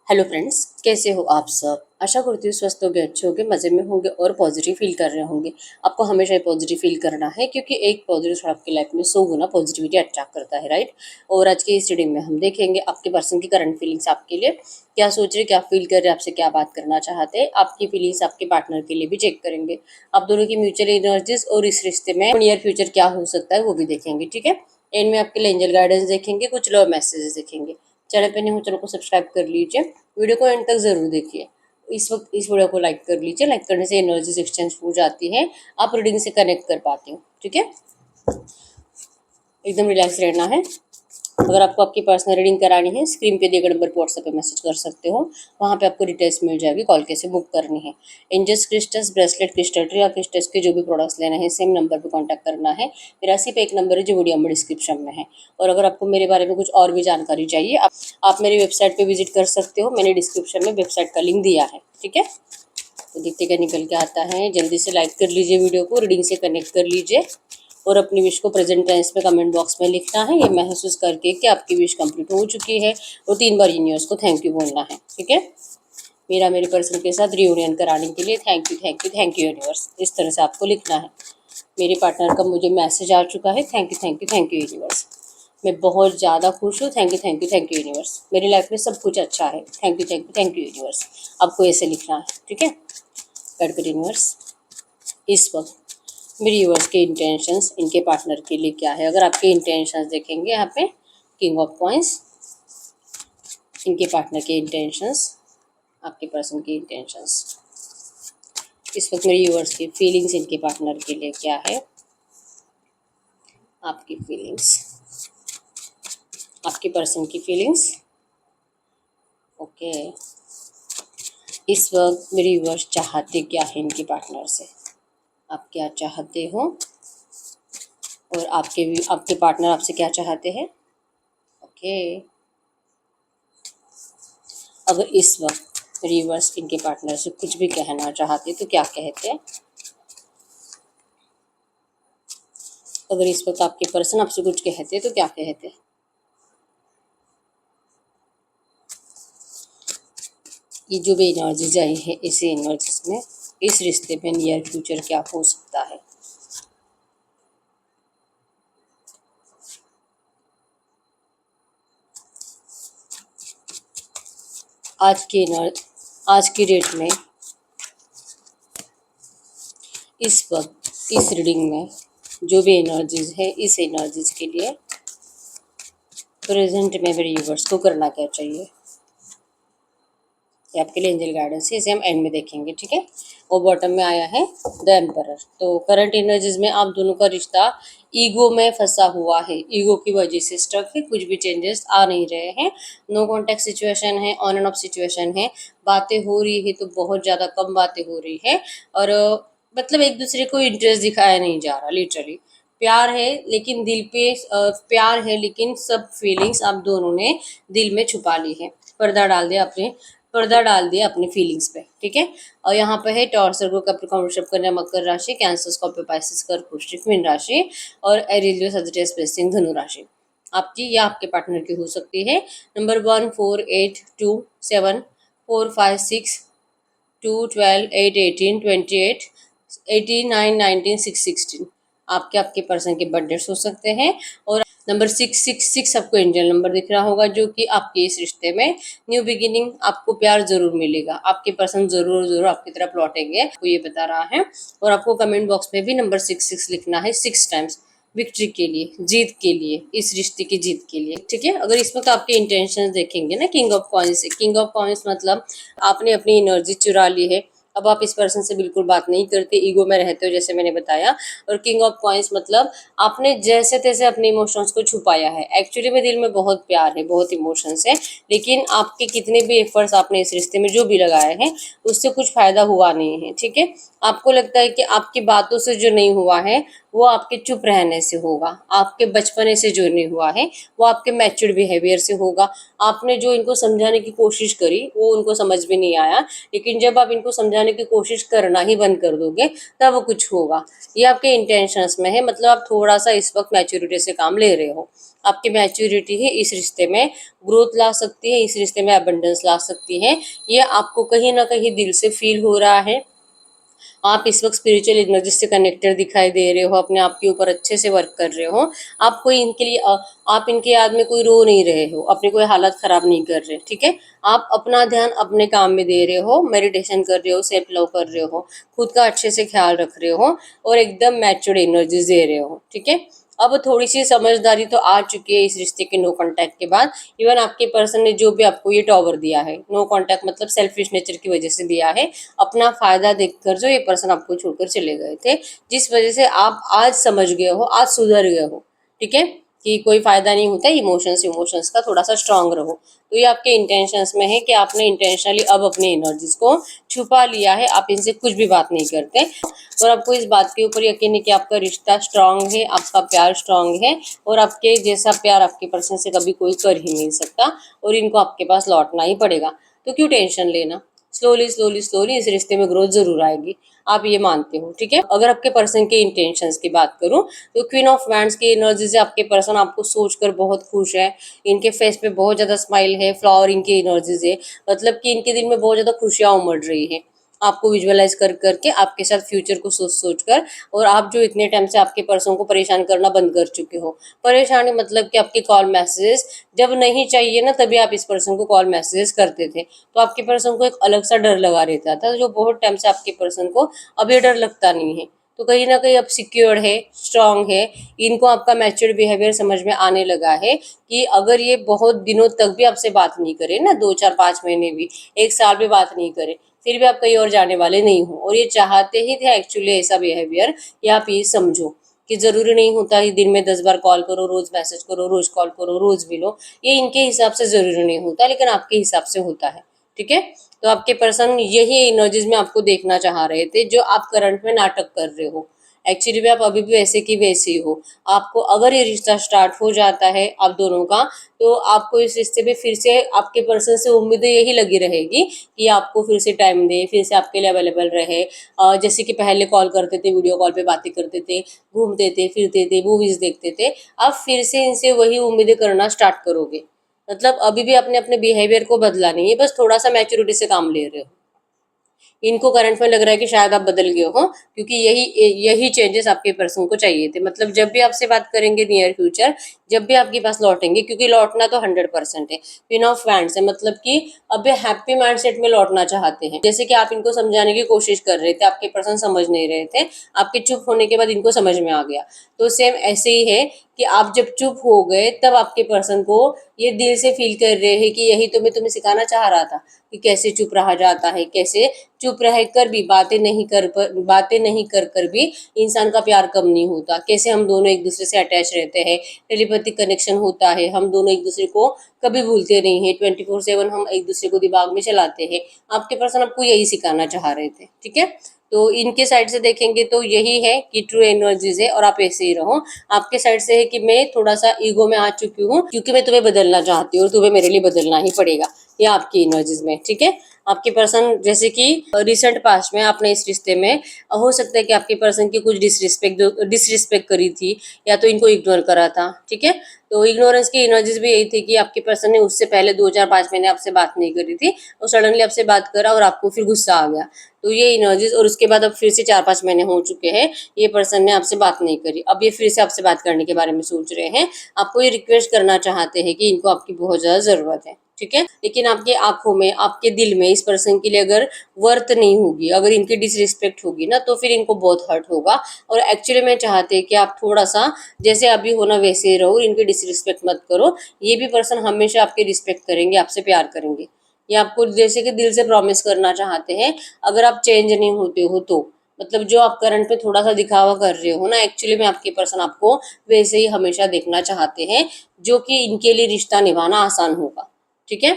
Hello friends, कैसे हो आप सब। आशा करती हूँ स्वस्थ होंगे, अच्छे होंगे, मज़े में होंगे और पॉजिटिव फील कर रहे होंगे। आपको हमेशा ही पॉजिटिव फील करना है क्योंकि एक पॉजिटिव थॉट आपकी लाइफ में 100 गुना पॉजिटिविटी अट्रैक्ट करता है, राइट। और आज के इस रीडिंग में हम देखेंगे आपके पर्सन की करंट फीलिंग्स आपके लिए क्या सोच रहे, क्या फील कर रहे, आपसे क्या बात करना चाहते हैं। आपकी फीलिंग्स आपके पार्टनर के लिए भी चेक करेंगे। आप दोनों की म्यूचुअल एनर्जीज और इस रिश्ते में नियर फ्यूचर क्या हो सकता है वो भी देखेंगे, ठीक है। एंड में आपके लिए एंजल गाइडेंस देखेंगे, कुछ लव मैसेजेस देखेंगे। चैनल पे नहीं हो चैनल को सब्सक्राइब कर लीजिए, वीडियो को एंड तक जरूर देखिए। इस वक्त इस वीडियो को लाइक कर लीजिए, लाइक करने से एनर्जीज एक्सचेंज हो जाती है, आप रीडिंग से कनेक्ट कर पाते हो, ठीक है। एकदम रिलैक्स रहना है। अगर आपको आपकी पर्सनल रीडिंग करानी है, स्क्रीन पे दिए गए नंबर पर व्हाट्सएप पे मैसेज कर सकते हो। वहाँ पे आपको डिटेल्स मिल जाएगी, कॉल कैसे बुक करनी है। Angels crystals, bracelet, crystal tree या क्रिस्टल्स के जो भी प्रोडक्ट्स लेना है, सेम नंबर पर कांटेक्ट करना है। मेरा सिर्फ एक नंबर है जो वीडियो में डिस्क्रिप्शन में है। और अगर आपको मेरे बारे में कुछ और भी जानकारी चाहिए, आप मेरी वेबसाइट पर विजिट कर सकते हो। मैंने डिस्क्रिप्शन में वेबसाइट का लिंक दिया है, ठीक है। तो देखते क्या निकल के आता है। जल्दी से लाइक कर लीजिए, वीडियो को रीडिंग से कनेक्ट कर लीजिए और अपनी विश को प्रेजेंट टेंस में कमेंट बॉक्स में लिखना है, ये महसूस करके कि आपकी विश कंप्लीट हो चुकी है। और 3 बार यूनिवर्स को थैंक यू बोलना है, ठीक है। मेरा मेरे पर्सन के साथ रियूनियन कराने के लिए thank you, thank you, thank you universe, इस तरह से आपको लिखना है। मेरे पार्टनर का मुझे मैसेज आ चुका है, thank you, thank you, thank you universe. मैं बहुत ज़्यादा खुश हूँ, thank you, thank you, thank you universe. मेरी लाइफ में सब कुछ अच्छा है, thank you, thank you, thank you universe. आपको ऐसे लिखना है, ठीक है। कर यूनिवर्स, इस वक्त मेरी व्यूअर्स के इंटेंशंस इनके पार्टनर के लिए क्या है। अगर आपके इंटेंशंस देखेंगे यहाँ पे, किंग ऑफ कॉइंस, इनके पार्टनर के इंटेंशंस, आपके पर्सन के इंटेंशंस। इस वक्त मेरी व्यूअर्स की फीलिंग्स इनके पार्टनर के लिए क्या है। आपकी फीलिंग्स, आपके पर्सन की फीलिंग्स, ओके। इस वक्त मेरी व्यूअर्स चाहते क्या है इनके पार्टनर से, आप क्या चाहते हो और आपके पार्टनर आपसे क्या चाहते हैं, ओके। अगर इस वक्त रिवर्स इनके पार्टनर से कुछ भी कहना चाहते तो क्या कहते हैं। अगर इस वक्त आपके पर्सन आपसे कुछ कहते तो क्या कहते। ये जो भी एनर्जीज आई है, इसी एनर्जीज में इस रिश्ते में नियर फ्यूचर क्या हो सकता है। आज की डेट में, इस वक्त इस रीडिंग में जो भी एनर्जीज है, इस एनर्जीज के लिए प्रेजेंट में मेरे यूनिवर्स को करना क्या चाहिए, ये आपके लिए एंजल गाइडेंस है। इसे हम एंड में देखेंगे, ठीक है। और बॉटम में आया है द एम्परर। तो करंट एनर्जीज में आप दोनों का रिश्ता ईगो में फंसा हुआ है, ईगो की वजह से स्ट्रक है, कुछ भी चेंजेस आ नहीं रहे हैं। नो कॉन्टेक्ट सिचुएशन है, ऑन एंड ऑफ सिचुएशन है। बातें हो रही है तो बहुत ज़्यादा कम बातें हो रही है और मतलब एक दूसरे को इंटरेस्ट दिखाया नहीं जा रहा। लिटरली प्यार है लेकिन दिल पे प्यार है लेकिन सब फीलिंग्स आप दोनों ने दिल में छुपा ली है। पर्दा डाल दिया अपनी फीलिंग्स पे, ठीक है। और यहाँ पे है टॉरस, वर्गो, कैप्रिकॉर्न, वृषभ, कन्या, मकर राशि, कैंसर, स्कॉर्पियो, पाइसेस, कर्क, वृश्चिक, मीन राशि और एरिलियो, सजिटेरियस, वृश्चिक, धनु राशि। आपकी या आपके पार्टनर की हो सकती है। नंबर 1 4 8 2 7 4 5 6 2 12 8 18 28 18 9 19 6 16 आपके आपके पर्सन के बर्थडेट्स हो सकते हैं। और नंबर 666 आपको एंजल नंबर दिख रहा होगा, जो कि आपके इस रिश्ते में न्यू बिगिनिंग, आपको प्यार जरूर मिलेगा, आपके पर्सन जरूर जरूर आपकी तरफ लौटेंगे, आपको ये बता रहा है। और आपको कमेंट बॉक्स में भी नंबर 66 लिखना है 6 टाइम्स, विक्ट्री के लिए, जीत के लिए, इस रिश्ते की जीत के लिए, ठीक है। अगर इस वक्त आपके इंटेंशन देखेंगे ना, किंग ऑफ कॉइंस से, किंग ऑफ कॉइंस मतलब आपने अपनी एनर्जी चुरा ली है, अब आप इस पर्सन से बिल्कुल बात नहीं करते, ईगो में रहते हो जैसे मैंने बताया। और किंग ऑफ कॉइंस मतलब आपने जैसे तैसे अपने इमोशंस को छुपाया है। एक्चुअली में दिल में बहुत प्यार है, बहुत इमोशंस है, लेकिन आपके कितने भी एफर्ट्स आपने इस रिश्ते में जो भी लगाए हैं उससे कुछ फायदा हुआ नहीं है, ठीक है। आपको लगता है कि आपकी बातों से जो नहीं हुआ है वो आपके चुप रहने से होगा, आपके बचपने से जो नहीं हुआ है वो आपके मैच्योर्ड बिहेवियर से होगा। आपने जो इनको समझाने की कोशिश करी वो उनको समझ में नहीं आया, लेकिन जब आप इनको समझाने समझाने की कोशिश करना ही बंद कर दोगे तब कुछ होगा। ये आपके इंटेंशंस में है, मतलब आप थोड़ा सा इस वक्त मैच्योरिटी से काम ले रहे हो। आपकी मैच्योरिटी ही इस रिश्ते में ग्रोथ ला सकती है, इस रिश्ते में अबंडेंस ला सकती है। ये आपको कहीं ना कहीं दिल से फील हो रहा है। आप इस वक्त स्पिरिचुअल एनर्जी से कनेक्टेड दिखाई दे रहे हो, अपने आप के ऊपर अच्छे से वर्क कर रहे हो। आप कोई इनके लिए आप इनके याद में कोई रो नहीं रहे हो, अपनी कोई हालत खराब नहीं कर रहे, ठीक है। आप अपना ध्यान अपने काम में दे रहे हो, मेडिटेशन कर रहे हो, सेल्फ लव कर रहे हो, खुद का अच्छे से ख्याल रख रहे हो और एकदम मैच्योर्ड एनर्जीज दे रहे हो, ठीक है। अब थोड़ी सी समझदारी तो आ चुकी है इस रिश्ते के नो कांटेक्ट के बाद। इवन आपके पर्सन ने जो भी आपको ये टॉवर दिया है, नो कांटेक्ट मतलब सेल्फिश नेचर की वजह से दिया है, अपना फायदा देखकर जो ये पर्सन आपको छोड़कर चले गए थे, जिस वजह से आप आज समझ गए हो, आज सुधर गए हो, ठीक है, कि कोई फायदा नहीं होता इमोशंस का, थोड़ा सा स्ट्रांग रहो। तो ये आपके इंटेंशंस में है कि आपने इंटेंशनली अब अपनी एनर्जीज को छुपा लिया है, आप इनसे कुछ भी बात नहीं करते और आपको इस बात के ऊपर यकीन है कि आपका रिश्ता स्ट्रांग है, आपका प्यार स्ट्रांग है और आपके जैसा प्यार आपके पर्सन से कभी कोई कर ही नहीं सकता और इनको आपके पास लौटना ही पड़ेगा। तो क्यों टेंशन लेना, स्लोली स्लोली स्लोली इस रिश्ते में ग्रोथ जरूर आएगी, आप ये मानते हो, ठीक है। अगर आपके पर्सन के इंटेंशंस की बात करूं तो क्वीन ऑफ वैंड्स की एनर्जी से आपके पर्सन आपको सोचकर बहुत खुश है, इनके फेस पे बहुत ज्यादा स्माइल है, फ्लावरिंग की एनर्जीज है, मतलब कि इनके दिल में बहुत ज्यादा खुशियां उमड़ रही है आपको विजुअलाइज कर करके, आपके साथ फ्यूचर को सोच सोच कर। और आप जो इतने टाइम से आपके पर्सन को परेशान करना बंद कर चुके हो, परेशानी मतलब कि आपके कॉल मैसेजेस जब नहीं चाहिए ना तभी आप इस पर्सन को कॉल मैसेजेस करते थे, तो आपके पर्सन को एक अलग सा डर लगा रहता था, जो बहुत टाइम से आपके पर्सन को अब ये डर लगता नहीं है। तो कहीं ना कहीं अब सिक्योर्ड है, स्ट्रांग है, इनको आपका मैच्योर्ड बिहेवियर समझ में आने लगा है कि अगर ये बहुत दिनों तक भी आपसे बात नहीं करे ना, 2 4 5 महीने भी, 1 साल भी बात नहीं करे, फिर भी आप कहीं और जाने वाले नहीं हो और ये चाहते ही थे एक्चुअली ऐसा बिहेवियर, कि आप ये समझो कि जरूरी नहीं होता कि दिन में 10 बार कॉल करो, रोज मैसेज करो, रोज कॉल करो, रोज मिलो, ये इनके हिसाब से जरूरी नहीं होता लेकिन आपके हिसाब से होता है, ठीक है। तो आपके पर्सन यही एनर्जीज में आपको देखना चाह रहे थे जो आप करंट में नाटक कर रहे हो, एक्चुअली भी आप अभी भी वैसे की वैसे ही हो। आपको अगर ये रिश्ता स्टार्ट हो जाता है आप दोनों का, तो आपको इस रिश्ते में फिर से आपके पर्सन से उम्मीदें यही लगी रहेगी कि आपको फिर से टाइम दे, फिर से आपके लिए अवेलेबल रहे, जैसे कि पहले कॉल करते थे, वीडियो कॉल पे बातें करते थे, घूमते थे, फिरते थे, मूवीज देखते थे, अब फिर से इनसे वही उम्मीदें करना स्टार्ट करोगे। मतलब अभी भी आपने अपने बिहेवियर को बदला नहीं है, बस थोड़ा सा मैच्योरिटी से काम ले रहे हो। इनको करंट में लग रहा है कि शायद आप बदल गए हो, क्योंकि यही यही चेंजेस आपके पर्सन को चाहिए थे। मतलब जब भी आपसे बात करेंगे नियर फ्यूचर, जब भी आपके पास लौटेंगे, क्योंकि लौटना तो 100% है, क्वीन ऑफ वैंड्स है, मतलब कि अब हैप्पी माइंडसेट में लौटना चाहते हैं। जैसे कि आप इनको समझाने की कोशिश कर रहे थे, आपके पर्सन समझ नहीं रहे थे, आपके चुप होने के बाद इनको समझ में आ गया। तो सेम ऐसे ही है कि आप जब चुप हो गए तब आपके पर्सन को ये दिल से फील कर रहे हैं कि यही तो मैं तुम्हें सिखाना चाह रहा था कि कैसे चुप रहा जाता है, कैसे चुप रह कर भी बातें नहीं कर कर भी इंसान का प्यार कम नहीं होता, कैसे हम दोनों एक दूसरे से अटैच रहते हैं, टेलीपैथिक कनेक्शन होता है, हम दोनों एक दूसरे को कभी भूलते नहीं है, 24/7 हम एक दूसरे को दिमाग में चलाते हैं। आपके पर्सन आपको यही सिखाना चाह रहे थे, ठीक है। तो इनके साइड से देखेंगे तो यही है कि ट्रू एनर्जीज है और आप ऐसे ही रहो। आपके साइड से है कि मैं थोड़ा सा ईगो में आ चुकी हूँ, क्योंकि मैं तुम्हें बदलना चाहती हूँ और तुम्हें मेरे लिए बदलना ही पड़ेगा, ये आपकी एनर्जीज में, ठीक है। आपके पर्सन जैसे कि रिसेंट पास्ट में आपने इस रिश्ते में हो सकता है कि आपके पर्सन की कुछ डिसरिस्पेक्ट करी थी, या तो इनको इग्नोर करा था, ठीक है। तो इग्नोरेंस की एनर्जीज भी यही थी कि आपके पर्सन ने उससे पहले 2 4 5 महीने आपसे बात नहीं करी थी और सडनली आपसे बात करा और आपको फिर गुस्सा आ गया। तो ये एनर्जीज, और उसके बाद अब फिर से 4 5 महीने हो चुके हैं, ये पर्सन ने आपसे बात नहीं करी, अब ये फिर से आपसे बात करने के बारे में सोच रहे हैं, आपको ये रिक्वेस्ट करना चाहते हैं कि इनको आपकी बहुत ज्यादा जरूरत है, ठीक है। लेकिन आपकी आंखों में, आपके दिल में इस पर्सन के लिए अगर वर्थ नहीं होगी, अगर इनकी डिसरिस्पेक्ट होगी ना, तो फिर इनको बहुत हर्ट होगा। और एक्चुअली मैं चाहते हैं कि आप थोड़ा सा जैसे अभी होना वैसे ही रहो, इनकी डिसरिस्पेक्ट मत करो। ये भी पर्सन हमेशा आपकी रिस्पेक्ट करेंगे, आपसे प्यार करेंगे, ये आपको जैसे कि दिल से प्रॉमिस करना चाहते हैं। अगर आप चेंज नहीं होते हो तो, मतलब जो आप करंट पे थोड़ा सा दिखावा कर रहे हो ना, एक्चुअली में आपके पर्सन आपको वैसे ही हमेशा देखना चाहते हैं, जो कि इनके लिए रिश्ता निभाना आसान होगा, ठीक है।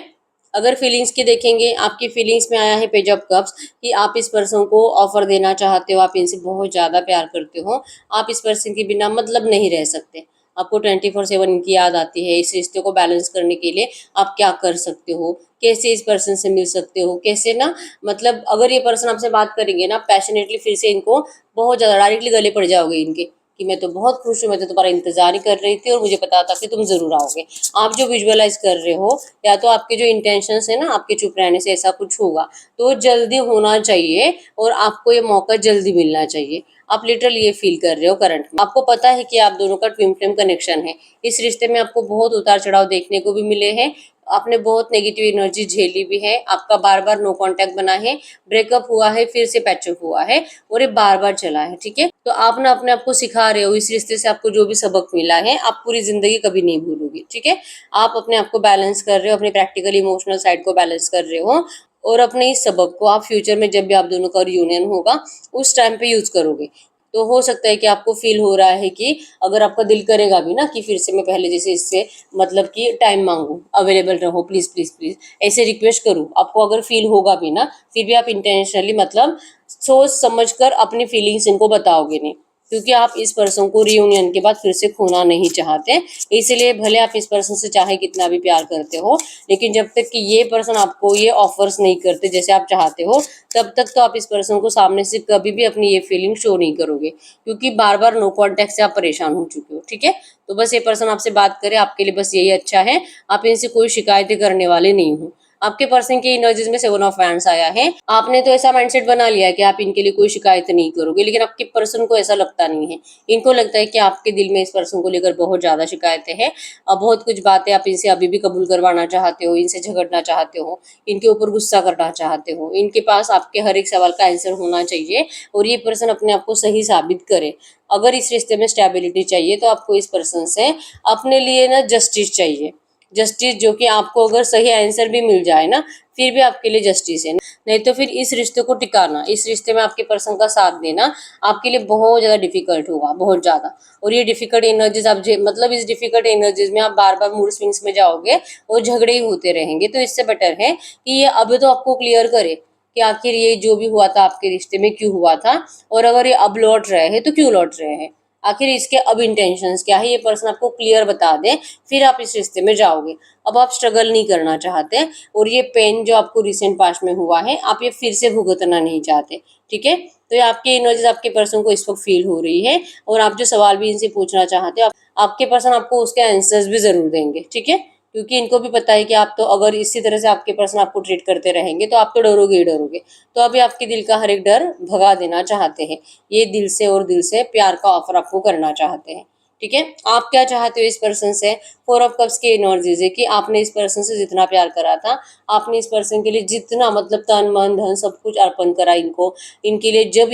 अगर फीलिंग्स की देखेंगे, आपकी फीलिंग्स में आया है पेज ऑफ कप्स, कि आप इस पर्सन को ऑफर देना चाहते हो, आप इनसे बहुत ज्यादा प्यार करते हो, आप इस पर्सन के बिना मतलब नहीं रह सकते, आपको 24/7 इनकी याद आती है। इस रिश्ते को बैलेंस करने के लिए आप क्या कर सकते हो, कैसे इस पर्सन से मिल सकते हो, कैसे ना मतलब अगर ये पर्सन आपसे बात करेंगे ना पैशनेटली, फिर से इनको बहुत ज़्यादा डायरेक्टली गले पड़ जाओगे इनके कि मैं तो बहुत खुश हूँ, मैं तो तुम्हारा इंतजार ही कर रही थी और मुझे पता था कि तुम जरूर आओगे। आप जो विजुअलाइज कर रहे हो या तो आपके जो इंटेंशंस है ना, आपके चुप रहने से ऐसा कुछ होगा, तो जल्दी होना चाहिए और आपको ये मौका जल्दी मिलना चाहिए। आप लिटरली ये फील कर रहे हो करंट में। आपको पता है कि आप दोनों का ट्विन फ्लेम कनेक्शन है। इस रिश्ते में आपको बहुत उतार चढ़ाव देखने को भी मिले हैं। आपने बहुत नेगेटिव एनर्जी झेली भी है। आपका बार बार नो कांटेक्ट बना है, ब्रेकअप हुआ है, फिर से पैचअप हुआ है और ये बार बार चला है। ठीक है, तो आप ना अपने आप को सिखा रहे हो, इस रिश्ते से आपको जो भी सबक मिला है आप पूरी जिंदगी कभी नहीं भूलोगे। ठीक है, आप अपने आप को बैलेंस कर रहे हो, अपने प्रैक्टिकल इमोशनल साइड को बैलेंस कर रहे हो और अपने इस सबक को आप फ्यूचर में जब भी आप दोनों का रियूनियन होगा उस टाइम पे यूज करोगे। तो हो सकता है कि आपको फील हो रहा है कि अगर आपका दिल करेगा भी ना कि फिर से मैं पहले जैसे इससे मतलब कि टाइम मांगू, अवेलेबल रहो, प्लीज प्लीज प्लीज, ऐसे रिक्वेस्ट करूं, आपको अगर फील होगा भी ना, फिर भी आप इंटेंशनली मतलब सोच समझ कर अपनी फीलिंग्स इनको बताओगे नहीं, क्योंकि आप इस पर्सन को रियूनियन के बाद फिर से खोना नहीं चाहते। इसलिए भले आप इस पर्सन से चाहे कितना भी प्यार करते हो, लेकिन जब तक कि ये पर्सन आपको ये ऑफर्स नहीं करते जैसे आप चाहते हो, तब तक तो आप इस पर्सन को सामने से कभी भी अपनी ये फीलिंग शो नहीं करोगे, क्योंकि बार बार नो कांटेक्ट से आप परेशान हो चुके हो। ठीक है, तो बस ये पर्सन आपसे बात करे आपके लिए बस यही अच्छा है। आप इनसे कोई शिकायतें करने वाले नहीं हो। आपके पर्सन की एनर्जीज में 7 ऑफ वैंड्स आया है। आपने तो ऐसा माइंडसेट बना लिया है कि आप इनके लिए कोई शिकायत नहीं करोगे, लेकिन आपके पर्सन को ऐसा लगता नहीं है। इनको लगता है कि आपके दिल में इस पर्सन को लेकर बहुत ज्यादा शिकायतें हैं। अब बहुत कुछ बातें आप इनसे अभी भी कबूल करवाना चाहते हो, इनसे झगड़ना चाहते हो, इनके ऊपर गुस्सा करना चाहते हो। इनके पास आपके हर एक सवाल का आंसर होना चाहिए और ये पर्सन अपने आप को सही साबित करे। अगर इस रिश्ते में स्टेबिलिटी चाहिए तो आपको इस पर्सन से अपने लिए ना जस्टिस चाहिए। जस्टिस जो कि आपको अगर सही आंसर भी मिल जाए ना, फिर भी आपके लिए जस्टिस है। नहीं तो फिर इस रिश्ते को टिकाना, इस रिश्ते में आपके पर्सन का साथ देना आपके लिए बहुत ज्यादा डिफिकल्ट होगा, बहुत ज्यादा। और ये डिफिकल्ट एनर्जीज आप मतलब इस डिफिकल्ट एनर्जीज में आप बार बार मूड स्विंग्स में जाओगे और झगड़े ही होते रहेंगे। तो इससे बेटर है कि ये अब तो आपको क्लियर करे कि आखिर ये जो भी हुआ था आपके रिश्ते में क्यों हुआ था, और अगर ये अब लौट रहे हैं तो क्यों लौट रहे हैं, आखिर इसके अब इंटेंशंस क्या है, ये पर्सन आपको क्लियर बता दे, फिर आप इस रिश्ते में जाओगे। अब आप स्ट्रगल नहीं करना चाहते और ये पेन जो आपको रिसेंट पास्ट में हुआ है आप ये फिर से भुगतना नहीं चाहते। ठीक है, तो ये आपकी एनर्जीज आपके पर्सन को इस वक्त फील हो रही है और आप जो सवाल भी इनसे पूछना चाहते हो आपके पर्सन आपको उसके आंसर्स भी जरूर देंगे। ठीक है, क्योंकि इनको भी पता है कि आप तो अगर इसी तरह से आपके पर्सन आपको ट्रीट करते रहेंगे तो आप तो डरोगे ही डरोगे। तो अभी आपके दिल का हर एक डर भगा देना चाहते हैं। ये दिल से और दिल से प्यार का ऑफर आपको करना चाहते हैं। ठीक है, आप क्या चाहते हो इस पर्सन से? 4 ऑफ कप्स की एनर्जीज है कि आपने इस पर्सन से जितना प्यार करा था, आपने इस पर्सन के लिए जितना मतलब तन मन धन सब कुछ अर्पण करा इनको, इनके लिए जब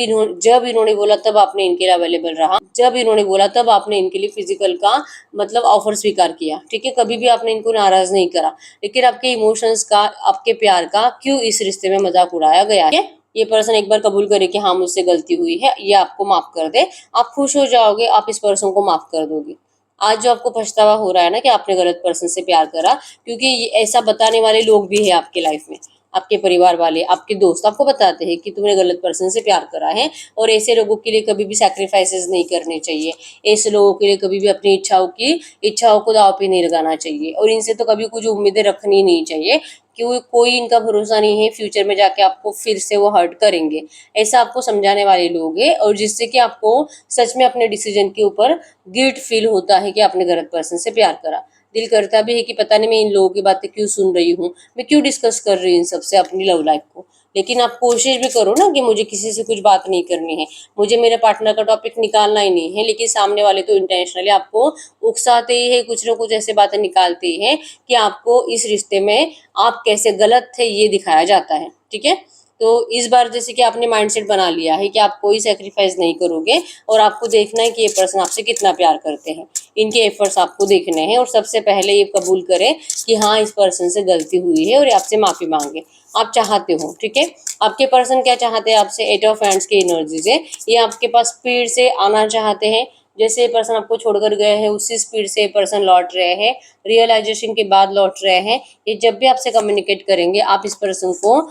इन्होंने बोला तब आपने इनके लिए अवेलेबल रहा, जब इन्होंने बोला तब आपने इनके लिए फिजिकल का मतलब ऑफर स्वीकार किया। ठीक है, कभी भी आपने इनको नाराज नहीं करा, लेकिन आपके इमोशंस का, आपके प्यार का क्यों इस रिश्ते में मजाक उड़ाया गया है? ये पर्सन एक बार कबूल करे कि हाँ मुझसे गलती हुई है, ये आपको माफ कर दे, आप खुश हो जाओगे, आप इस पर्सन को माफ कर दोगे। आज जो आपको पछतावा हो रहा है ना कि आपने गलत पर्सन से प्यार करा, क्योंकि ऐसा बताने वाले लोग भी है आपके लाइफ में, आपके परिवार वाले, आपके दोस्त आपको बताते हैं कि तुमने गलत पर्सन से प्यार करा है। और ऐसे लोगों के लिए कभी भी सैक्रिफाइसेस नहीं करने चाहिए। ऐसे लोगों के लिए कभी भी अपनी इच्छाओं को दाव पे नहीं लगाना चाहिए और इनसे तो कभी कुछ उम्मीदें रखनी नहीं चाहिए, क्यों कोई इनका भरोसा नहीं है फ्यूचर में जाके आपको फिर से वो हर्ट करेंगे। ऐसा आपको समझाने वाले लोग हैं और जिससे कि आपको सच में अपने डिसीजन के ऊपर गिल्ट फील होता है कि आपने गलत पर्सन से प्यार करा। दिल करता भी है कि पता नहीं मैं इन लोगों की बातें क्यों सुन रही हूँ, मैं क्यों डिस्कस कर रही हूँ इन सबसे अपनी लव लाइफ को। लेकिन आप कोशिश भी करो ना कि मुझे किसी से कुछ बात नहीं करनी है, मुझे मेरे पार्टनर का टॉपिक निकालना ही नहीं है, लेकिन सामने वाले तो इंटेंशनली आपको उकसाते ही है, कुछ ना कुछ ऐसे बातें निकालते ही है कि आपको इस रिश्ते में आप कैसे गलत थे ये दिखाया जाता है। ठीक है, तो इस बार जैसे कि आपने माइंडसेट बना लिया है कि आप कोई सेक्रीफाइस नहीं करोगे और आपको देखना है कि ये पर्सन आपसे कितना प्यार करते हैं, इनके एफर्ट्स आपको देखने हैं और सबसे पहले ये कबूल करें कि हाँ इस पर्सन से गलती हुई है और ये आपसे माफी मांगे। आप चाहते हो, ठीक है, आपके पर्सन क्या चाहते हैं आपसे? 8 ऑफ हैंड्स की एनर्जीज है, ये आपके पास स्पीड से आना चाहते हैं। जैसे पर्सन आपको छोड़कर गए हैं उसी स्पीड से पर्सन लौट रहे हैं, रियलाइजेशन के बाद लौट रहे हैं। ये जब भी आपसे कम्युनिकेट करेंगे आप इस पर्सन को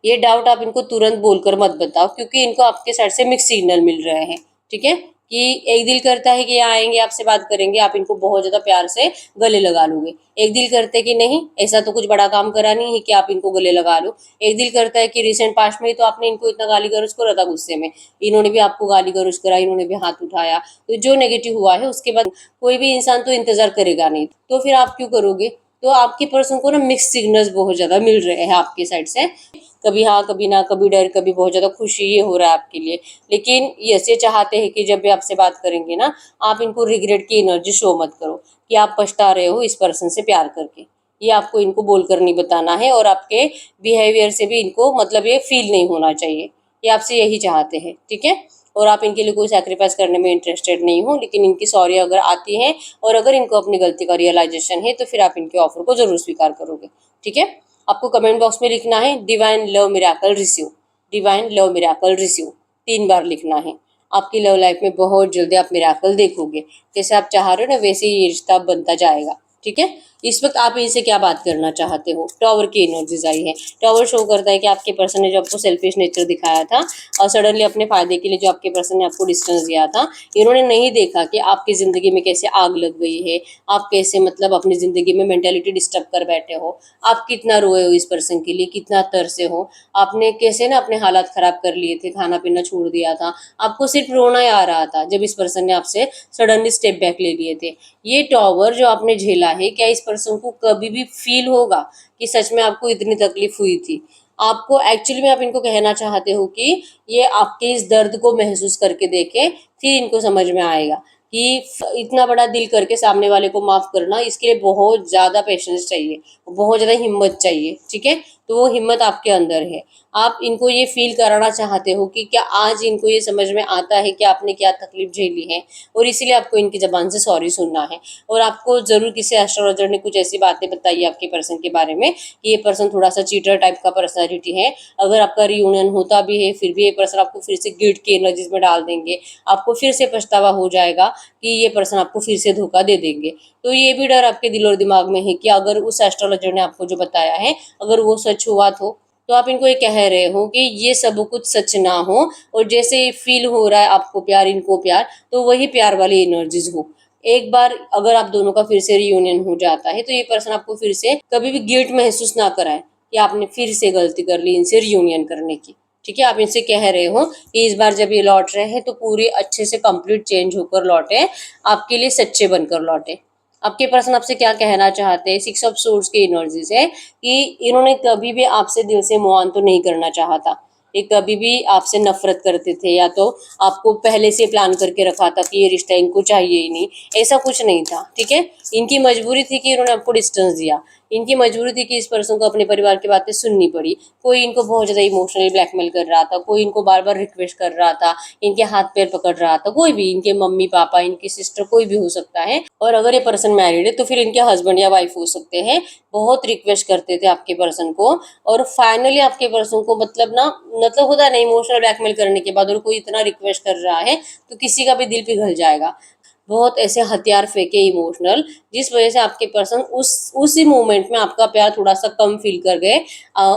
ये डाउट आप इनको तुरंत बोलकर मत बताओ, क्योंकि इनको आपके साइड से मिक्स सिग्नल मिल रहे हैं। ठीक है, कि एक दिल करता है कि ये आएंगे आपसे बात करेंगे, आप इनको बहुत ज्यादा प्यार से गले लगा लोगे। एक दिल करता है कि नहीं, ऐसा तो कुछ बड़ा काम करा नहीं है कि आप इनको गले लगा लो। एक दिल करता है कि रिसेंट पास्ट में ही तो आपने इनको इतना गाली गलौज करा था गुस्से में, इन्होंने भी आपको गाली गलौज करा, इन्होंने भी हाथ उठाया, तो जो नेगेटिव हुआ है उसके बाद कोई भी इंसान तो इंतजार करेगा नहीं, तो फिर आप क्यों करोगे। तो आपके पर्सन को ना मिक्स सिग्नल्स बहुत ज्यादा मिल रहे हैं आपकी साइड से, कभी हाँ कभी ना, कभी डर, कभी बहुत ज्यादा खुशी, ये हो रहा है आपके लिए। लेकिन ये ऐसे चाहते हैं कि जब भी आपसे बात करेंगे ना, आप इनको रिग्रेट की एनर्जी शो मत करो कि आप पछता रहे हो इस पर्सन से प्यार करके। ये आपको इनको बोलकर नहीं बताना है, और आपके बिहेवियर से भी इनको मतलब ये फील नहीं होना चाहिए। ये आपसे यही चाहते हैं, ठीक है। और आप इनके लिए कोई सैक्रिफाइस करने में इंटरेस्टेड नहीं हो, लेकिन इनकी सॉरी अगर आती है और अगर इनको अपनी गलती का रियलाइजेशन है तो फिर आप इनके ऑफर को जरूर स्वीकार करोगे, ठीक है। आपको कमेंट बॉक्स में लिखना है divine love miracle receive, divine love miracle receive 3 बार लिखना है। आपकी लव लाइफ में बहुत जल्दी आप मिरेकल देखोगे, जैसे आप चाह रहे हो ना वैसे ही ये रिश्ता बनता जाएगा, ठीक है। इस वक्त आप इनसे क्या बात करना चाहते हो। टॉवर की एनर्जीज आई है। टॉवर शो करता है कि आपके पर्सन ने जो आपको सेल्फिश नेचर दिखाया था और सडनली अपने फायदे के लिए जो आपके पर्सन ने आपको डिस्टेंस दिया था, इन्होंने नहीं देखा कि आपकी जिंदगी में कैसे आग लग गई है, आप कैसे मतलब अपनी जिंदगी में मेंटेलिटी डिस्टर्ब कर बैठे हो, आप कितना रोए हो इस पर्सन के लिए, कितना तरसे हो, आपने कैसे ना अपने हालात खराब कर लिए थे, खाना पीना छोड़ दिया था, आपको सिर्फ रोना ही आ रहा था जब इस पर्सन ने आपसे सडनली स्टेप बैक ले लिए थे। ये टॉवर जो आपने झेला है, क्या इस पर्सन को कभी भी फील होगा कि सच में आपको इतनी तकलीफ हुई थी। आपको एक्चुअली में आप इनको कहना चाहते हो कि ये आपके इस दर्द को महसूस करके देखें, फिर इनको समझ में आएगा कि इतना बड़ा दिल करके सामने वाले को माफ करना, इसके लिए बहुत ज्यादा पेशेंस चाहिए, बहुत ज्यादा हिम्मत चाहिए, ठीक है। तो वो हिम्मत आपके अंदर है। आप इनको ये फील कराना चाहते हो कि क्या आज इनको ये समझ में आता है कि आपने क्या तकलीफ झेली है, और इसीलिए आपको इनकी जबान से सॉरी सुनना है। और आपको जरूर किसी एस्ट्रोलॉजर ने कुछ ऐसी बातें बताई आपके पर्सन के बारे में कि ये पर्सन थोड़ा सा चीटर टाइप का पर्सनैलिटी है, अगर आपका रियूनियन होता भी है फिर भी ये पर्सन आपको फिर से गिल्ट की एनर्जीज में डाल देंगे, आपको फिर से पछतावा हो जाएगा कि ये पर्सन आपको फिर से धोखा दे देंगे। तो ये भी डर आपके दिल और दिमाग में है कि अगर उस एस्ट्रोलॉजर ने आपको जो बताया है अगर वो सच हुआ तो आप इनको ये कह रहे हो कि ये सब कुछ सच ना हो, और जैसे फील हो रहा है आपको प्यार, इनको प्यार, तो वही प्यार वाली एनर्जीज हो। एक बार अगर आप दोनों का फिर से रियूनियन हो जाता है तो ये पर्सन आपको फिर से कभी भी गिल्ट महसूस ना कराए कि आपने फिर से गलती कर ली इनसे रियूनियन करने की, ठीक है। आप इनसे कह रहे हो कि इस बार जब ये लौट रहे हैं तो पूरे अच्छे से कंप्लीट चेंज होकर लौटे, आपके लिए सच्चे बनकर लौटे। आपके पर्सन आपसे क्या कहना चाहते हैं, 6 ऑफ सोर्ड्स की एनर्जीज है कि इन्होंने कभी भी आपसे दिल से मूव ऑन तो नहीं करना चाहा था, ये कभी भी आपसे नफरत करते थे, या तो आपको पहले से प्लान करके रखा था कि ये रिश्ता इनको चाहिए ही नहीं, ऐसा कुछ नहीं था, ठीक है। इनकी मजबूरी थी कि इन्होंने आपको डिस्टेंस दिया, इनकी मजबूरी थी कि इस पर्सन को अपने परिवार की बातें सुननी पड़ी, कोई इनको बहुत ज्यादा इमोशनली ब्लैकमेल कर रहा था, कोई इनको बार बार रिक्वेस्ट कर रहा था, इनके हाथ पैर पकड़ रहा था, कोई भी, इनके मम्मी पापा, इनकी सिस्टर, कोई भी हो सकता है। और अगर ये पर्सन मैरिड है तो फिर इनके हस्बैंड या वाइफ हो सकते हैं, बहुत रिक्वेस्ट करते थे आपके पर्सन को, और फाइनली आपके पर्सन को मतलब होता है ना इमोशनल ब्लैकमेल करने के बाद और कोई इतना रिक्वेस्ट कर रहा है तो किसी का भी दिल पिघल जाएगा। बहुत ऐसे हथियार फेंके इमोशनल, जिस वजह से आपके पर्सन उसी मोमेंट में आपका प्यार थोड़ा सा कम फील कर गए,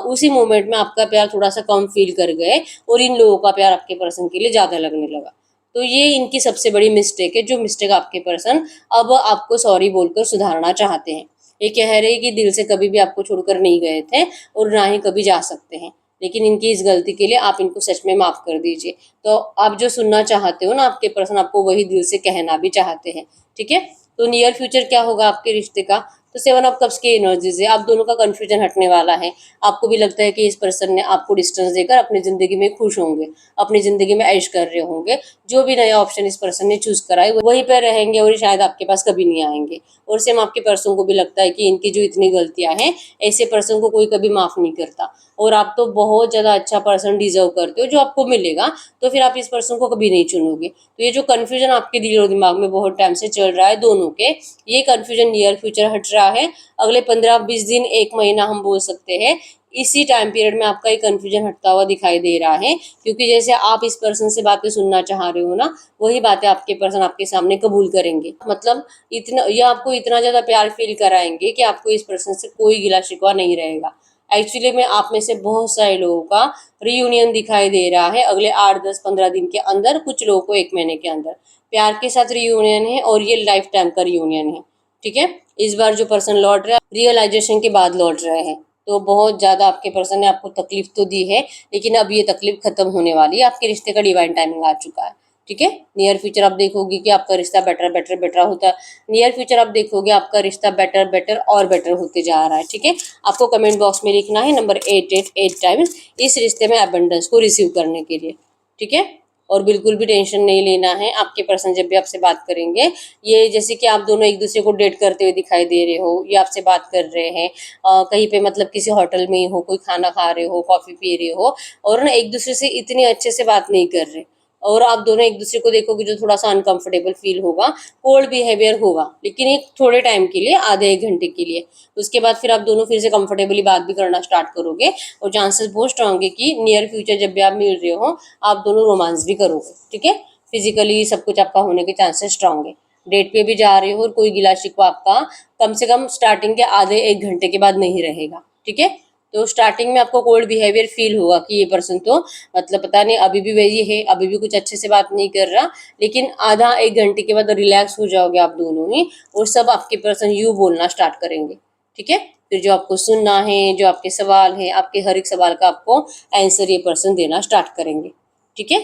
उसी मोमेंट में आपका प्यार थोड़ा सा कम फील कर गए, और इन लोगों का प्यार आपके पर्सन के लिए ज्यादा लगने लगा। तो ये इनकी सबसे बड़ी मिस्टेक है, जो मिस्टेक आपके पर्सन अब आपको सॉरी बोलकर सुधारना चाहते हैं। ये कह रहे हैं कि दिल से कभी भी आपको छोड़कर नहीं गए थे और ना ही कभी जा सकते हैं, लेकिन इनकी इस गलती के लिए आप इनको सच में माफ कर दीजिए। तो आप जो सुनना चाहते हो ना, आपके पर्सन आपको वही दिल से कहना भी चाहते हैं, ठीक है। तो नियर फ्यूचर क्या होगा आपके रिश्ते का, तो 7 ऑफ कप्स की एनर्जीज है, आप दोनों का कंफ्यूजन हटने वाला है। आपको भी लगता है कि इस पर्सन ने आपको डिस्टेंस देकर अपनी जिंदगी में खुश होंगे, अपनी जिंदगी में ऐश कर रहे होंगे, जो भी नया ऑप्शन इस पर्सन ने चूज करा है वहीं पर रहेंगे और शायद आपके पास कभी नहीं आएंगे। और सेम आपके पर्सन को भी लगता है कि इनकी जो इतनी गलतियां हैं, ऐसे पर्सन को कोई कभी माफ नहीं करता, और आप तो बहुत ज्यादा अच्छा पर्सन डिजर्व करते हो जो आपको मिलेगा, तो फिर आप इस पर्सन को कभी नहीं चुनोगे। तो ये जो कंफ्यूजन आपके दिल और दिमाग में बहुत टाइम से चल रहा है दोनों के, ये कंफ्यूजन नियर फ्यूचर हट रहा है। अगले 15-20 दिन, 1 महीना हम बोल सकते हैं, इसी टाइम पीरियड में आपका ये कंफ्यूजन हटता हुआ दिखाई दे रहा है, क्योंकि जैसे आप इस पर्सन से बातें सुनना चाह रहे हो ना, वही बातें आपके पर्सन आपके सामने कबूल करेंगे। मतलब इतना, ये आपको इतना ज्यादा प्यार फील कराएंगे कि आपको इस पर्सन से कोई गिला शिकवा नहीं रहेगा। एक्चुअली में आप में से बहुत सारे लोगों का रियूनियन दिखाई दे रहा है अगले 8, 10, 15 दिन के अंदर, कुछ लोगों को 1 महीने के अंदर। प्यार के साथ रियूनियन है और ये लाइफ टाइम का रियूनियन है। ठीक है, इस बार जो पर्सन लौट रहा है रियलाइजेशन के बाद लौट रहे हैं, तो बहुत ज्यादा आपके पर्सन ने आपको तकलीफ तो दी है, लेकिन अब ये तकलीफ खत्म होने वाली है, आपके रिश्ते का डिवाइन टाइमिंग आ चुका है। ठीक है, नियर फ्यूचर आप देखोगे कि आपका रिश्ता बेटर बेटर बेटर होता, नियर फ्यूचर आप देखोगे आपका रिश्ता बेटर बेटर और बेटर होते जा रहा है। ठीक है, आपको कमेंट बॉक्स में लिखना है नंबर 888 टाइम्स इस रिश्ते में अबंडेंस को रिसीव करने के लिए। ठीक है, और बिल्कुल भी टेंशन नहीं लेना है। आपके पर्सन जब भी आपसे बात करेंगे, ये जैसे कि आप दोनों एक दूसरे को डेट करते हुए दिखाई दे रहे हो, या आपसे बात कर रहे हैं कहीं पे, मतलब किसी होटल में हो, कोई खाना खा रहे हो, कॉफी पी रहे हो, और ना एक दूसरे से इतने अच्छे से बात नहीं कर रहे, और आप दोनों एक दूसरे को देखोगे जो थोड़ा सा अनकंफर्टेबल फील होगा, कोल्ड बिहेवियर होगा, लेकिन एक थोड़े टाइम के लिए, आधे एक घंटे के लिए। उसके बाद फिर आप दोनों फिर से कंफर्टेबली बात भी करना स्टार्ट करोगे, और चांसेस बहुत स्ट्रांग है कि नियर फ्यूचर जब भी आप मिल रहे हो आप दोनों रोमांस भी करोगे। ठीक है, फिजिकली सब कुछ आपका होने के चांसेस स्ट्रांग है। डेट पे भी जा रहे हो और कोई गिला शिकवा आपका कम से कम स्टार्टिंग के आधे एक घंटे के बाद नहीं रहेगा। ठीक है, तो स्टार्टिंग में आपको कोल्ड बिहेवियर फील होगा कि ये पर्सन तो मतलब पता नहीं अभी भी वही है, अभी भी कुछ अच्छे से बात नहीं कर रहा, लेकिन आधा एक घंटे के बाद रिलैक्स हो जाओगे आप दोनों ही, और सब आपके पर्सन यू बोलना स्टार्ट करेंगे। ठीक है, फिर जो आपको सुनना है, जो आपके सवाल है, आपके हर एक सवाल का आपको आंसर ये पर्सन देना स्टार्ट करेंगे। ठीक है,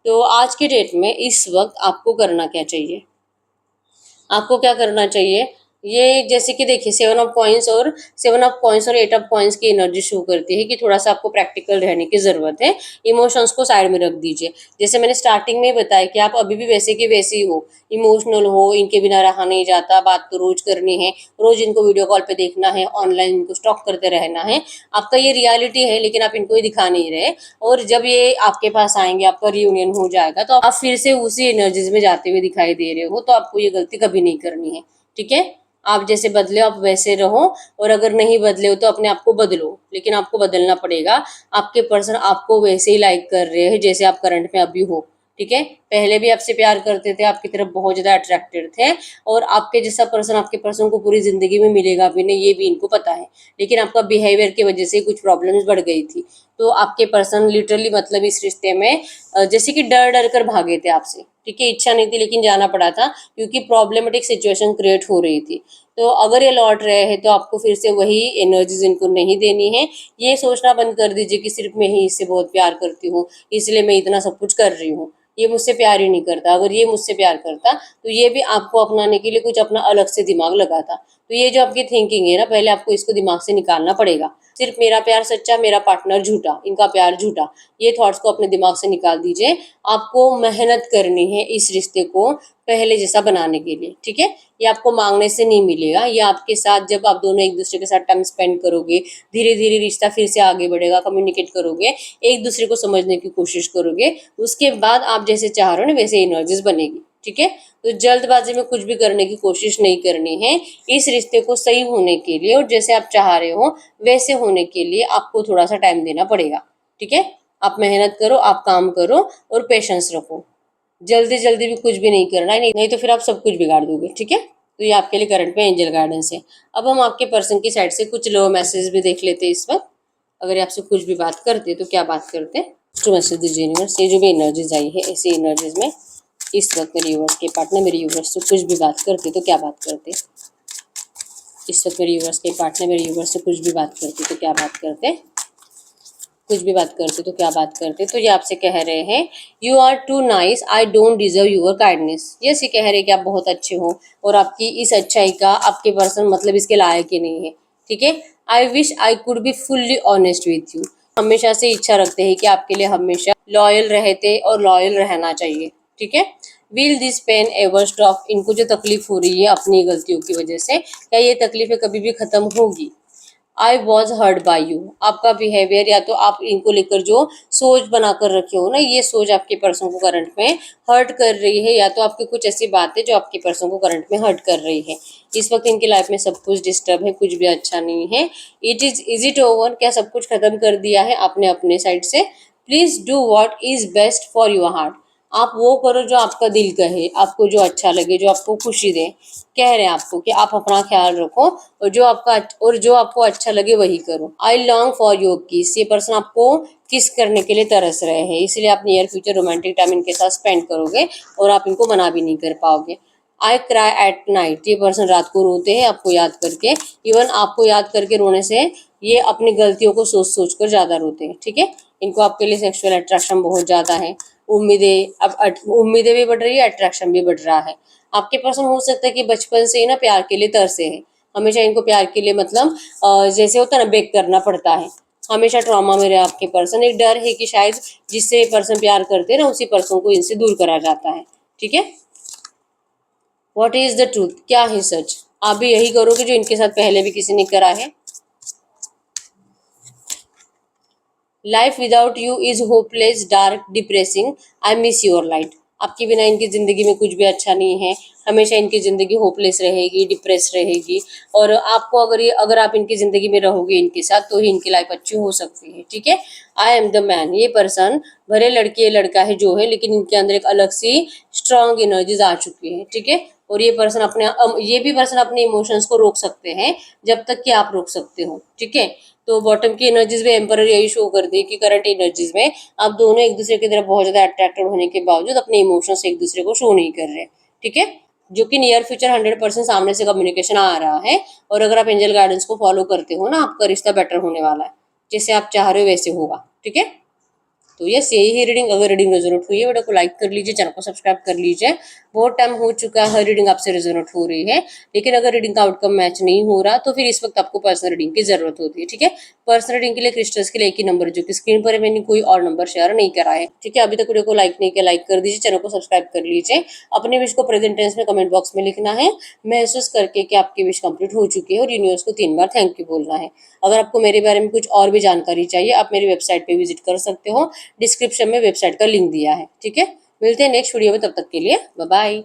तो आज के डेट में इस वक्त आपको करना क्या चाहिए, आपको क्या करना चाहिए, ये जैसे कि देखिए 7 ऑफ कॉइंस और 8 ऑफ कॉइंस की एनर्जी शो करती है कि थोड़ा सा आपको प्रैक्टिकल रहने की ज़रूरत है। इमोशंस को साइड में रख दीजिए। जैसे मैंने स्टार्टिंग में बताया कि आप अभी भी वैसे के वैसे ही हो, इमोशनल हो, इनके बिना रहा नहीं जाता, बात तो रोज करनी है, रोज इनको वीडियो कॉल पे देखना है, ऑनलाइन इनको स्टॉक करते रहना है, आपका ये रियलिटी है, लेकिन आप इनको दिखा नहीं रहे। और जब ये आपके पास आएंगे, आपका रियूनियन हो जाएगा, तो आप फिर से उसी एनर्जीज में जाते हुए दिखाई दे रहे हो, तो आपको ये गलती कभी नहीं करनी है। ठीक है, आप जैसे बदले आप वैसे रहो, और अगर नहीं बदले हो तो अपने आप को बदलो, लेकिन आपको बदलना पड़ेगा। आपके पर्सन आपको वैसे ही लाइक कर रहे हैं जैसे आप करंट में अभी हो। ठीक है, पहले भी आपसे प्यार करते थे, आपकी तरफ बहुत ज्यादा अट्रैक्टेड थे, और आपके जैसा पर्सन आपके पर्सन को पूरी जिंदगी में मिलेगा भी नहीं, ये भी इनको पता है, लेकिन आपका बिहेवियर की वजह से कुछ प्रॉब्लम्स बढ़ गई थी। तो आपके पर्सन लिटरली मतलब इस रिश्ते में जैसे कि डर डर कर भागे थे आपसे। ठीक है, इच्छा नहीं थी लेकिन जाना पड़ा था, क्योंकि प्रॉब्लमेटिक सिचुएशन क्रिएट हो रही थी। तो अगर ये लौट रहे हैं तो आपको फिर से वही एनर्जीज इनको नहीं देनी है। ये सोचना बंद कर दीजिए कि सिर्फ मैं ही इससे बहुत प्यार करती हूँ, इसलिए मैं इतना सब कुछ कर रही हूँ, ये मुझसे प्यार ही नहीं करता। अगर ये मुझसे प्यार करता तो ये भी आपको अपनाने के लिए कुछ अपना अलग से दिमाग लगाता। तो ये जो आपकी थिंकिंग है ना, पहले आपको इसको दिमाग से निकालना पड़ेगा। सिर्फ मेरा प्यार सच्चा, मेरा पार्टनर झूठा, इनका प्यार झूठा, ये थॉट्स को अपने दिमाग से निकाल दीजिए। आपको मेहनत करनी है इस रिश्ते को पहले जैसा बनाने के लिए। ठीक है, ये आपको मांगने से नहीं मिलेगा, ये आपके साथ जब आप दोनों एक दूसरे के साथ टाइम स्पेंड करोगे, धीरे धीरे रिश्ता फिर से आगे बढ़ेगा, कम्युनिकेट करोगे, एक दूसरे को समझने की कोशिश करोगे, उसके बाद आप जैसे चाह रहे हो ना वैसे एनर्जीज बनेगी। ठीक है, तो जल्दबाजी में कुछ भी करने की कोशिश नहीं करनी है। इस रिश्ते को सही होने के लिए और जैसे आप चाह रहे हो वैसे होने के लिए आपको थोड़ा सा टाइम देना पड़ेगा। ठीक है, आप मेहनत करो, आप काम करो और पेशेंस रखो। जल्दी जल्दी भी कुछ भी नहीं करना है, नहीं तो फिर आप सब कुछ बिगाड़ दोगे। ठीक है, तो ये आपके लिए करंट में एंजल गाइडेंस है। अब हम आपके पर्सन की साइड से कुछ लो मैसेज भी देख लेते हैं इस वक्त। अगर ये आपसे कुछ भी बात करते तो क्या बात करते, तो मैसेज दीजिए यूनिवर्स। ये जो भी एनर्जीज आई है ऐसी एनर्जीज में इस वक्त मेरे यूनिवर्स के पार्टनर मेरे यूनिवर्स से कुछ भी बात करते तो क्या बात करते, इस वक्त मेरे यूनिवर्स के पार्टनर मेरे यूनिवर्स से कुछ भी बात करते तो क्या बात करते, कुछ भी बात करते तो क्या बात करते। तो ये आपसे कह रहे हैं you are too nice, I don't deserve your kindness. Yes, ये कह रहे हैं कि आप बहुत अच्छे हो और आपकी इस अच्छाई का आपके पर्सन मतलब इसके लायक ही नहीं है। ठीक है, I wish I could be fully honest with you. हमेशा से इच्छा रखते हैं कि आपके लिए हमेशा लॉयल रहते और लॉयल रहना चाहिए। ठीक है, will this pain ever stop. इनको जो तकलीफ हो रही है अपनी गलतियों की वजह से, क्या ये तकलीफें कभी भी खत्म होगी। I was hurt by you. आपका बिहेवियर या तो आप इनको लेकर जो सोच बनाकर रखे हो ना, ये सोच आपके पर्सन को करंट में हर्ट कर रही है, या तो आपकी कुछ ऐसी बातें जो आपके पर्सन को करंट में हर्ट कर रही है। इस वक्त इनकी लाइफ में सब कुछ डिस्टर्ब है, कुछ भी अच्छा नहीं है। Is it over. क्या सब कुछ खत्म कर दिया है आपने अपने साइड से। Please do what is best for your heart. आप वो करो जो आपका दिल कहे, आपको जो अच्छा लगे, जो आपको खुशी दे। कह रहे हैं आपको कि आप अपना ख्याल रखो और जो आपको अच्छा लगे वही करो। आई लॉन्ग फॉर योर किस। ये पर्सन आपको किस करने के लिए तरस रहे हैं, इसलिए आप नियर फ्यूचर रोमांटिक टाइम इनके साथ स्पेंड करोगे और आप इनको मना भी नहीं कर पाओगे। आई क्राई एट नाइट, ये पर्सन रात को रोते हैं आपको याद करके। इवन आपको याद करके रोने से ये अपनी गलतियों को सोच सोच कर ज़्यादा रोते हैं, ठीक है। इनको आपके लिए सेक्सुअल अट्रैक्शन बहुत ज़्यादा है। उम्मीदें भी बढ़ रही है, अट्रैक्शन भी बढ़ रहा है। आपके पर्सन हो सकता है कि बचपन से ही ना प्यार के लिए तरसे है। हमेशा इनको प्यार के लिए मतलब जैसे होता है ना, बेक करना पड़ता है। हमेशा ट्रॉमा में रहे आपके पर्सन। एक डर है कि शायद जिससे पर्सन प्यार करते हैं ना, उसी पर्सन को इनसे दूर करा जाता है, ठीक है। व्हाट इज द ट्रूथ, क्या है सच। आप भी यही करोगे जो इनके साथ पहले भी किसी ने करा है। Life without you is hopeless, dark, depressing, I miss your light. आपके बिना इनकी जिंदगी में कुछ भी अच्छा नहीं है। हमेशा इनकी जिंदगी होपलेस रहेगी, डिप्रेस रहेगी। और आपको अगर आप इनकी जिंदगी में रहोगे इनके साथ, तो ही इनकी लाइफ अच्छी हो सकती है, ठीक है। आई एम द मैन, ये पर्सन भले लड़की या लड़का है जो है, लेकिन इनके अंदर एक अलग सी स्ट्रांग एनर्जीज आ चुकी है, ठीक है। और ये भी पर्सन अपने इमोशंस को रोक सकते हैं जब तक कि आप रोक सकते हो, ठीक है। तो बॉटम की एनर्जीज में एम्पर यही शो कर दी कि करंट एनर्जीज में आप दोनों एक दूसरे की तरफ बहुत ज्यादा अट्रैक्टेड होने के बावजूद अपने इमोशंस एक दूसरे को शो नहीं कर रहे, ठीक है। जो कि नियर फ्यूचर 100% सामने से कम्युनिकेशन आ रहा है। और अगर आप एंजल गाइडेंस को फॉलो करते हो ना, आपका रिश्ता बेटर होने वाला है। जैसे आप चाह रहे हो वैसे होगा, ठीक है। तो यस, यही है रीडिंग। अगर रीडिंग रेजोनेट हुई है, वीडियो को लाइक कर लीजिए, चैनल को सब्सक्राइब कर लीजिए। बहुत टाइम हो चुका है, हर रीडिंग आपसे रेजोनेट हो रही है, लेकिन अगर रीडिंग का आउटकम मैच नहीं हो रहा, तो फिर इस वक्त आपको पर्सनल रीडिंग की जरूरत होती है, ठीक है। पर्सनल रीडिंग के लिए क्रिस्टल्स के लिए एक ही नंबर जो कि स्क्रीन पर है, मैंने कोई और नंबर शेयर नहीं करा है, ठीक है। अभी तक वीडियो को लाइक नहीं किया, लाइक कर दीजिए, चैनल को सब्सक्राइब कर लीजिए। अपने विश को प्रेजेंट टेंस में कमेंट बॉक्स में लिखना है, महसूस करके कि आपकी विश कंप्लीट हो चुकी है, और यूनिवर्स को 3 बार थैंक यू बोलना है। अगर आपको मेरे बारे में कुछ और भी जानकारी चाहिए, आप मेरी वेबसाइट पे विजिट कर सकते हो। डिस्क्रिप्शन में वेबसाइट का लिंक दिया है, ठीक है। मिलते हैं नेक्स्ट वीडियो में, तब तक के लिए बाय बाय।